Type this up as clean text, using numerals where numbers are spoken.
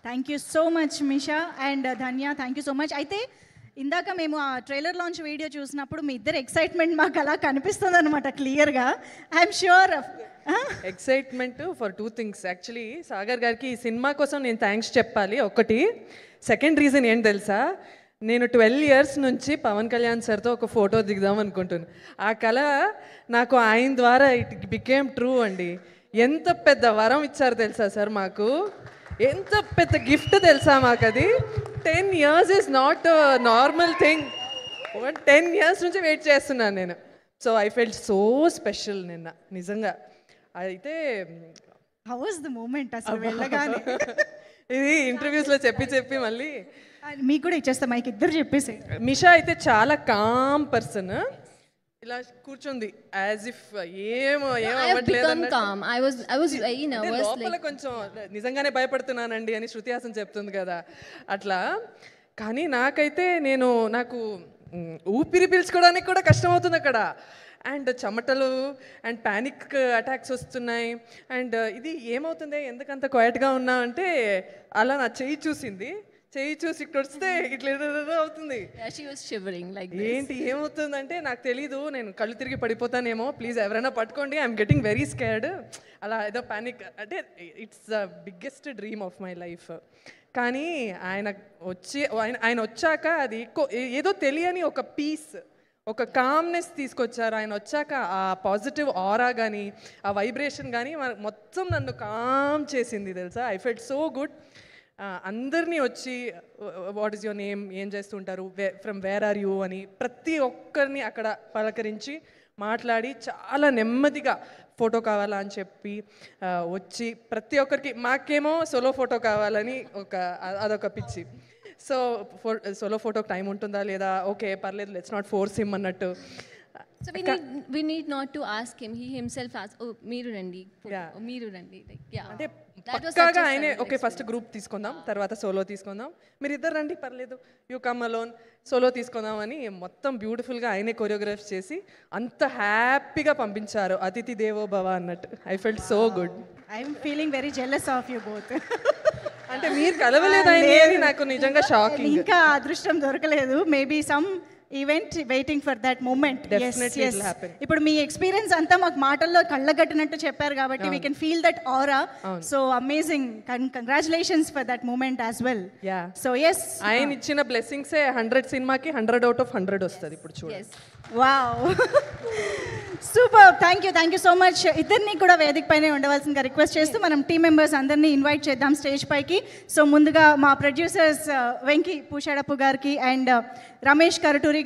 Thank you so much Misha and Dhanya, thank you so much. అయితే ఇందాక మేము ఆ ట్రైలర్ లాంచ్ వీడియో చూసినప్పుడు మీ ఇద్దరు ఎక్సైట్మెంట్ మాకు అలా కనిపిస్తుంది అనమాట క్లియర్గా. I'm sure excitement for 2 things. Actually Sagar గారికి ఈ సినిమా కోసం నేను థ్యాంక్స్ చెప్పాలి. ఒకటి, సెకండ్ రీజన్ ఏంటి తెలుసా, నేను 12 years నుంచి పవన్ కళ్యాణ్ సార్తో ఒక ఫోటో దిగుదాం అనుకుంటున్నాను. ఆ కళ నాకు ఆయన ద్వారా ఇట్ బికేమ్ ట్రూ అండి. ఎంత పెద్ద వరం ఇచ్చారు తెలుసా సార్ మాకు, ఎంత పెద్ద గిఫ్ట్ తెలుసా మాకు అది. 10 years is not normal thing. 10 years నుంచి వెయిట్ చేస్తున్నాను నేను. So I felt so special నిన్న నిజంగా. అయితే హౌ వాస్ ద మూమెంట్ అసలు వెళ్ళగానే? ఇది ఇంటర్వ్యూస్లో చెప్పి మళ్ళీ మీకు కూడా ఇచ్చేస్తా మైక్, ఇద్దరు చెప్పేసి. మిషా అయితే చాలా కామ్ పర్సన్, ఇలా కూర్చుంది యాజ్ ఇఫ్ ఏమో లోపల కొంచెం నిజంగానే భయపడుతున్నానండి అని శృతి హాసన్ చెప్తుంది కదా అట్లా. కానీ నాకైతే నాకు ఊపిరి పీల్చుకోవడానికి కూడా కష్టం అవుతుంది అక్కడ. అండ్ చెమటలు అండ్ ప్యానిక్ అటాక్స్ వస్తున్నాయి. అండ్ ఇది ఏమవుతుంది, ఎందుకంత క్వైట్గా ఉన్నా అంటే అలా నా చెయ్యి చూసింది, చెయ్యి చూసి ఇక్కడ వస్తే ఇట్లా అవుతుంది. ఏంటి ఏమవుతుందంటే నాకు తెలీదు, నేను కళ్ళు తిరిగి పడిపోతానేమో, ప్లీజ్ ఎవరైనా పట్టుకోండి, ఐఎమ్ గెటింగ్ వెరీ స్కేర్డ్. అలా ఏదో ప్యానిక్ అంటే it's the biggest dream of my life. కానీ ఆయన వచ్చాక అది ఏదో తెలియని ఒక పీస్, ఒక కామ్నెస్ తీసుకొచ్చారు ఆయన వచ్చాక. ఆ పాజిటివ్ ఆరా కానీ ఆ వైబ్రేషన్ కానీ మొత్తం నన్ను కామ్ చేసింది తెలుసా. I felt so good. అందరినీ వచ్చి వాట్ ఈస్ యువర్ నేమ్, ఏం చేస్తుంటారు, ఫ్రమ్ వేర్ ఆర్ యూ అని ప్రతి ఒక్కరిని అక్కడ పలకరించి మాట్లాడి చాలా నెమ్మదిగా ఫోటో కావాలా అని చెప్పి వచ్చి ప్రతి ఒక్కరికి, మాకేమో సోలో ఫోటో కావాలని అదొక పిచ్చి. సో సోలో ఫోటోకి టైం ఉంటుందా లేదా, ఓకే పర్లేదు, లెట్స్ నాట్ ఫోర్స్ హిమ్ అన్నట్టు. So we need not to ask him. He himself asked, oh, మీరు రండి. Like, yeah. అంటే పక్కాగా ఆయనే ఓకే ఫస్ట్ గ్రూప్ తీసుకుందాం, తర్వాత సోలో తీసుకుందాం, మీరు ఇద్దరు రండి పర్లేదు, యూ కమ్ అలోన్, సోలో తీసుకుందాం అని మొత్తం బ్యూటిఫుల్గా ఆయనే కొరియోగ్రాఫ్ చేసి అంత హ్యాపీగా పంపించారు. అతిథి దేవో భవ అన్నట్టు. I felt so good. I'm feeling very jealous of you both. అంటే మీరు కలవలేదు అని నాకు నిజంగా షాకింగ్. ఇంకా అదృష్టం దొరకలేదు. Maybe some event waiting for that moment. ఇప్పుడు మీ ఎక్స్పీరియన్స్ అంతా మాకు మాటల్లో కళ్ళగట్టినట్టు చెప్పారు కాబట్టి we can feel that aura. So amazing, congratulations for that moment as well. So yes, ఆయన ఇచ్చిన బ్లెస్సింగ్సే 100 సినిమాకి 100 out of 100 వస్తుంది ఇప్పుడు చూడండి. Wow, super. Thank you so much. ఇద్దరిని కూడా వేదిక పైనే ఉండవలసిందిగా రిక్వెస్ట్ చేస్తూ మనం టీం మెంబర్స్ అందరినీ ఇన్వైట్ చేద్దాం స్టేజ్ పైకి. సో ముందుగా మా ప్రొడ్యూసర్స్ వెంకీ పూషాడప్పు గారికి అండ్ రమేష్ కరటూరి గారు